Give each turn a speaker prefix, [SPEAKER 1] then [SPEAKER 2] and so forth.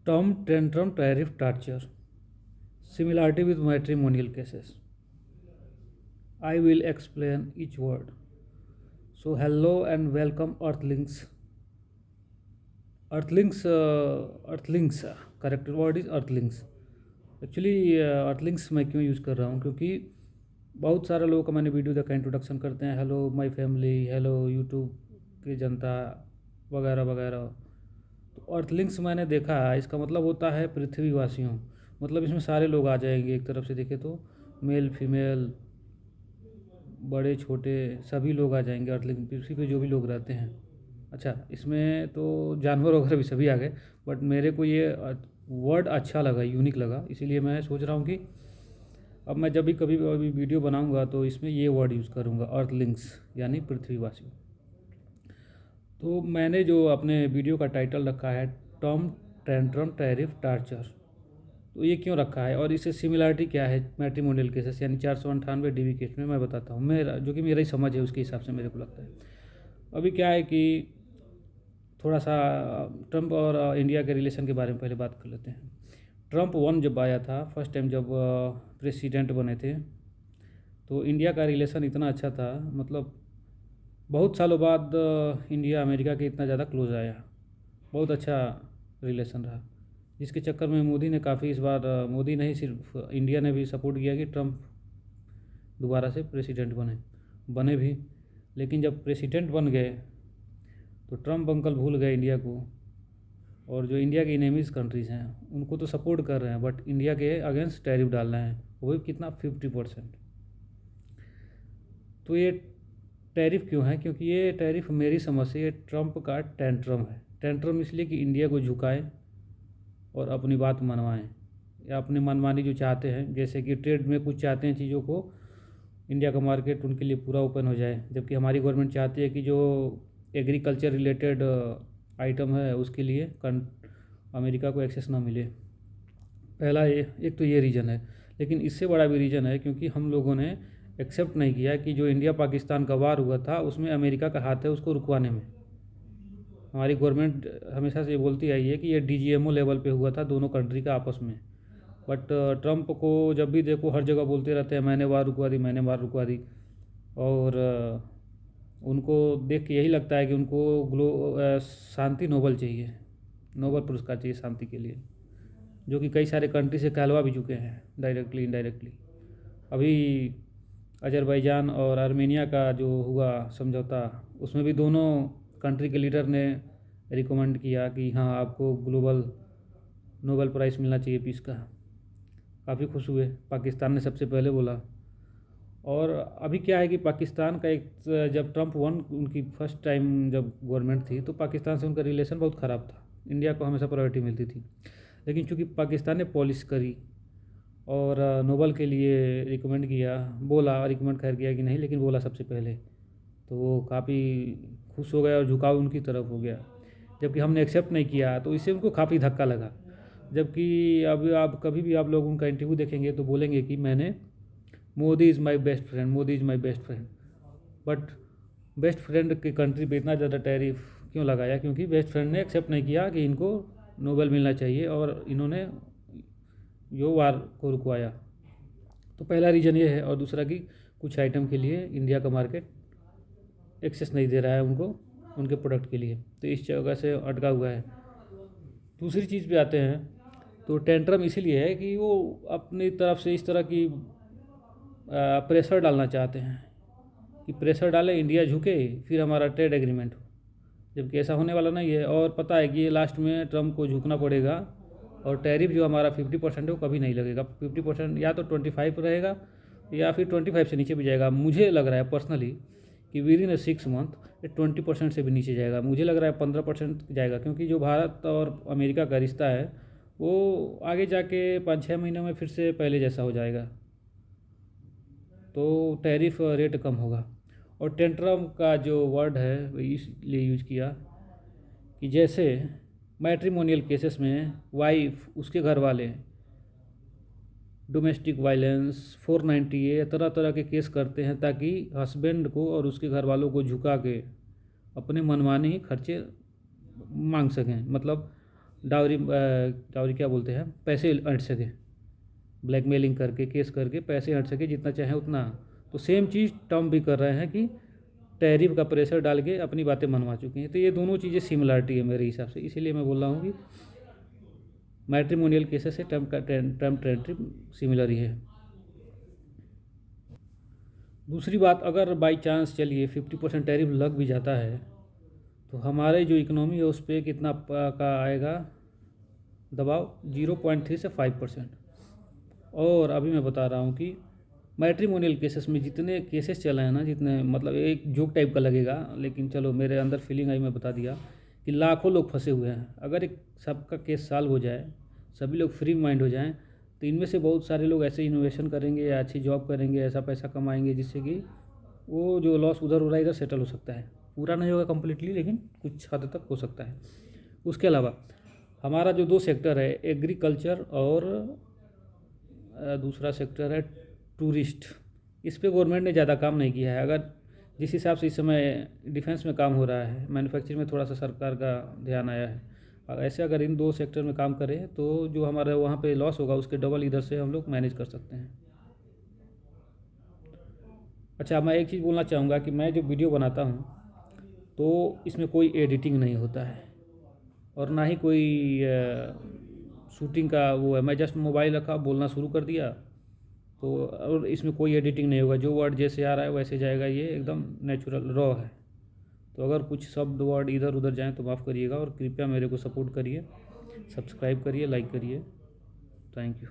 [SPEAKER 1] Term tantrum tariff torture. Similarity with matrimonial cases. I will explain each word. So, hello and welcome, Earthlings. Earthlings, correct word is Earthlings. Actually Earthlings मैं क्यों use कर रहा हूँ, क्योंकि बहुत सारे लोगों का मैंने वीडियो देखा, इंट्रोडक्शन करते हैं, hello my family, hello YouTube की जनता, वगैरह वगैरह। तो अर्थलिंक्स मैंने देखा है, इसका मतलब होता है पृथ्वीवासियों। मतलब इसमें सारे लोग आ जाएंगे, एक तरफ से देखे तो मेल फीमेल बड़े छोटे सभी लोग आ जाएंगे अर्थलिंक, पृथ्वी पे जो भी लोग रहते हैं। अच्छा, इसमें तो जानवर वगैरह भी सभी आ गए, बट मेरे को ये वर्ड अच्छा लगा, यूनिक लगा, इसीलिए मैं सोच रहा हूँ कि अब मैं जब भी कभी अभी वीडियो बनाऊंगा तो इसमें ये वर्ड यूज़ करूँगा, अर्थलिंक्स यानी पृथ्वीवासी। तो मैंने जो अपने वीडियो का टाइटल रखा है, टॉम टेंट्रम टैरिफ टार्चर। तो ये क्यों रखा है और इससे सिमिलरिटी क्या है मैट्रिमोनियल केसेस यानी 498 डीवी केस में, मैं बताता हूँ, मेरा जो कि मेरा ही समझ है उसके हिसाब से मेरे को लगता है। अभी क्या है कि थोड़ा सा ट्रंप और इंडिया के रिलेशन के बारे में पहले बात कर लेते हैं। ट्रंप वन जब आया था फर्स्ट टाइम, जब प्रेसिडेंट बने थे, तो इंडिया का रिलेशन इतना अच्छा था, मतलब बहुत सालों बाद इंडिया अमेरिका के इतना ज़्यादा क्लोज आया, बहुत अच्छा रिलेशन रहा, जिसके चक्कर में मोदी ने काफ़ी इस बार मोदी नहीं सिर्फ इंडिया ने भी सपोर्ट किया कि ट्रंप दोबारा से प्रेसिडेंट बने भी। लेकिन जब प्रेसिडेंट बन गए तो ट्रंप अंकल भूल गए इंडिया को, और जो इंडिया के इनेमीज़ कंट्रीज़ हैं उनको तो सपोर्ट कर रहे हैं, बट इंडिया के अगेंस्ट टैरिफ डाल रहे हैं, वो भी कितना 50%। तो ये टैरिफ क्यों है, क्योंकि ये टैरिफ मेरी समझ से ये ट्रंप का टेंट्रम है। टेंट्रम इसलिए कि इंडिया को झुकाएं और अपनी बात मनवाएं, या अपने मनमानी जो चाहते हैं, जैसे कि ट्रेड में कुछ चाहते हैं चीज़ों को, इंडिया का मार्केट उनके लिए पूरा ओपन हो जाए, जबकि हमारी गवर्नमेंट चाहती है कि जो एग्रीकल्चर रिलेटेड आइटम है उसके लिए अमेरिका को एक्सेस ना मिले। पहला ये एक तो ये रीज़न है, लेकिन इससे बड़ा भी रीज़न है क्योंकि हम लोगों ने एक्सेप्ट नहीं किया कि जो इंडिया पाकिस्तान का वार हुआ था उसमें अमेरिका का हाथ है उसको रुकवाने में। हमारी गवर्नमेंट हमेशा से ये बोलती आई है कि ये डीजीएमओ लेवल पे हुआ था दोनों कंट्री का आपस में, बट ट्रंप को जब भी देखो हर जगह बोलते रहते हैं मैंने वार रुकवा दी, मैंने वार रुकवा दी। और उनको देख के यही लगता है कि उनको शांति नोबल चाहिए, नोबल पुरस्कार चाहिए शांति के लिए, जो कि कई सारे कंट्री से कहलवा भी चुके हैं डायरेक्टली इनडायरेक्टली। अभी अजरबैजान और आर्मेनिया का जो हुआ समझौता, उसमें भी दोनों कंट्री के लीडर ने रिकमेंड किया कि हाँ आपको ग्लोबल नोबेल प्राइज़ मिलना चाहिए पीस का। काफ़ी खुश हुए, पाकिस्तान ने सबसे पहले बोला। और अभी क्या है कि पाकिस्तान का एक, जब ट्रंप वन उनकी फर्स्ट टाइम जब गवर्नमेंट थी तो पाकिस्तान से उनका रिलेशन बहुत ख़राब था, इंडिया को हमेशा प्रायोरिटी मिलती थी। लेकिन चूंकि पाकिस्तान ने पॉलिश करी और नोबल के लिए रिकमेंड किया, बोला, रिकमेंड खैर किया कि नहीं, लेकिन बोला सबसे पहले, तो वो काफ़ी खुश हो गया और झुकाव उनकी तरफ हो गया, जबकि हमने एक्सेप्ट नहीं किया, तो इससे उनको काफ़ी धक्का लगा। जबकि अब आप कभी भी आप लोग उनका इंटरव्यू देखेंगे तो बोलेंगे कि मैंने Modi is my best friend, Modi is my best friend. But best friend की कंट्री पे इतना ज़्यादा टैरिफ क्यों लगाया, क्योंकि बेस्ट फ्रेंड ने एक्सेप्ट नहीं किया कि इनको नोबेल मिलना चाहिए और इन्होंने जो वार को रुकवाया। तो पहला रीज़न ये है, और दूसरा कि कुछ आइटम के लिए इंडिया का मार्केट एक्सेस नहीं दे रहा है उनको, उनके प्रोडक्ट के लिए, तो इस जगह से अटका हुआ है। दूसरी चीज़ पे आते हैं, तो टेंट्रम इसीलिए है कि वो अपनी तरफ से इस तरह की प्रेशर डालना चाहते हैं कि प्रेशर डाले, इंडिया झुके, फिर हमारा ट्रेड एग्रीमेंट हो, जबकि ऐसा होने वाला नहीं है। और पता है कि ये लास्ट में ट्रम्प को झुकना पड़ेगा, और टैरिफ जो हमारा 50% है वो कभी नहीं लगेगा। 50% या तो 25 रहेगा या फिर 25 से नीचे भी जाएगा। मुझे लग रहा है पर्सनली कि विद इन 6 मंथ ये 20% से भी नीचे जाएगा, मुझे लग रहा है 15% जाएगा, क्योंकि जो भारत और अमेरिका का रिश्ता है वो आगे जाके 5-6 महीनों में फिर से पहले जैसा हो जाएगा, तो टैरिफ रेट कम होगा। और टेंट्रम का जो वर्ड है वो इसलिए यूज किया कि जैसे मैट्रिमोनियल केसेस में वाइफ, उसके घर वाले, डोमेस्टिक वायलेंस, 490A, तरह तरह के केस करते हैं ताकि हस्बैंड को और उसके घर वालों को झुका के अपने मनमाने ही खर्चे मांग सकें। मतलब डाउरी क्या बोलते हैं, पैसे हट सके, ब्लैकमेलिंग करके, केस करके पैसे हट सके, जितना चाहे उतना। तो सेम चीज़ ट्रम्प भी कर रहे हैं कि टैरिफ का प्रेशर डाल के अपनी बातें मनवा चुके हैं। तो ये दोनों चीज़ें सिमिलरिटी है मेरे हिसाब से, इसीलिए मैं बोल रहा हूँ कि मैट्रिमोनियल केसेस से ट्रम्प टैरिफ सिमिलर ही है। दूसरी बात, अगर बाई चांस चलिए 50% टैरिफ लग भी जाता है तो हमारे जो इकोनॉमी है उस पर कितना का आएगा दबाव, 0.3 से 5%। और अभी मैं बता रहा हूँ कि मैट्रिमोनियल केसेस में जितने केसेस चले हैं ना, जितने मतलब एक जोक टाइप का लगेगा, लेकिन चलो मेरे अंदर फीलिंग आई, मैं बता दिया कि लाखों लोग फंसे हुए हैं। अगर एक सबका केस सॉल्व हो जाए, सभी लोग फ्री माइंड हो जाएं, तो इनमें से बहुत सारे लोग ऐसे इनोवेशन करेंगे या अच्छी जॉब करेंगे, ऐसा पैसा कमाएंगे जिससे कि वो जो लॉस उधर हो रहा है इधर सेटल हो सकता है। पूरा नहीं होगा कम्प्लीटली, लेकिन कुछ हद तक हो सकता है। उसके अलावा हमारा जो 2 सेक्टर है, एग्रीकल्चर और दूसरा सेक्टर है टूरिस्ट, इस पे गवर्नमेंट ने ज़्यादा काम नहीं किया है। अगर जिस हिसाब से इस समय डिफेंस में काम हो रहा है, मैन्युफैक्चरिंग में थोड़ा सा सरकार का ध्यान आया है, और ऐसे अगर इन 2 सेक्टर में काम करें तो जो हमारा वहाँ पे लॉस होगा उसके डबल इधर से हम लोग मैनेज कर सकते हैं। अच्छा, मैं एक चीज़ बोलना चाहूँगा कि मैं जो वीडियो बनाता हूँ तो इसमें कोई एडिटिंग नहीं होता है और ना ही कोई शूटिंग का वो है। मैं जस्ट मोबाइल रखा, बोलना शुरू कर दिया, तो और इसमें कोई एडिटिंग नहीं होगा, जो वर्ड जैसे आ रहा है वैसे जाएगा, ये एकदम नेचुरल रॉ है। तो अगर कुछ शब्द वर्ड इधर उधर जाएँ तो माफ़ करिएगा और कृपया मेरे को सपोर्ट करिए, सब्सक्राइब करिए, लाइक करिए। Thank you.